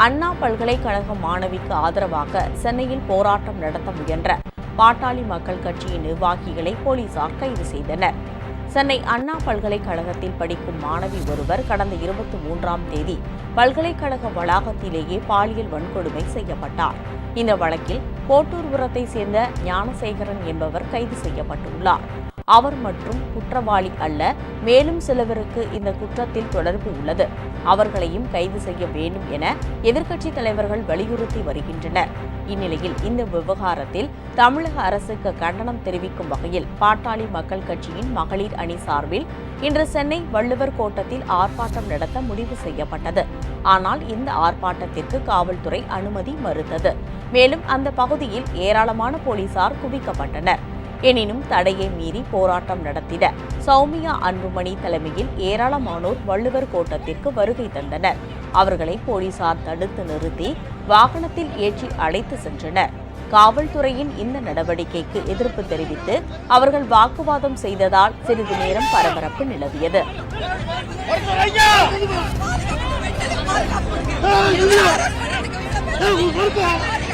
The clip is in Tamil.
அண்ணா பல்கலைக்கழக மாணவிக்கு ஆதரவாக சென்னையில் போராட்டம் நடத்த முயன்ற பாட்டாளி மக்கள் கட்சியின் நிர்வாகிகளை போலீசார் கைது செய்தனர். சென்னை அண்ணா பல்கலைக்கழகத்தில் படிக்கும் மாணவி ஒருவர் கடந்த 23ஆம் தேதி பல்கலைக்கழக வளாகத்திலேயே பாலியல் வன்கொடுமை செய்யப்பட்டார். இந்த வழக்கில் கோட்டூர்புரத்தை சேர்ந்த ஞானசேகரன் என்பவர் கைது செய்யப்பட்டுள்ளார். அவர் மற்றும் குற்றவாளி அல்ல, மேலும் சிலருக்கு இந்த குற்றத்தில் தொடர்பு உள்ளது. அவர்களையும் கைது செய்ய வேண்டும் என எதிர்க்கட்சித் தலைவர்கள் வலியுறுத்தி வருகின்றனர். இந்நிலையில் இந்த விவகாரத்தில் தமிழக அரசுக்கு கண்டனம் தெரிவிக்கும் வகையில் பாட்டாளி மக்கள் கட்சியின் மகளிர் அணி சார்பில் இன்று சென்னை வள்ளுவர் கோட்டத்தில் ஆர்ப்பாட்டம் நடத்த முடிவு செய்யப்பட்டது. ஆனால் இந்த ஆர்ப்பாட்டத்திற்கு காவல்துறை அனுமதி மறுத்தது. மேலும் அந்த பகுதியில் ஏராளமான போலீசார் குவிக்கப்பட்டனர். எனினும் தடையை மீறி போராட்டம் நடத்திட சௌமியா அன்புமணி தலைமையில் ஏராளமானோர் வள்ளுவர் கோட்டத்திற்கு வருகை தந்தனர். அவர்களை போலீசார் தடுத்து நிறுத்தி வாகனத்தில் ஏற்றி அழைத்து சென்றனர். காவல்துறையின் இந்த நடவடிக்கைக்கு எதிர்ப்பு தெரிவித்து அவர்கள் வாக்குவாதம் செய்ததால் சிறிது நேரம் பரபரப்பு நிலவியது. Hey,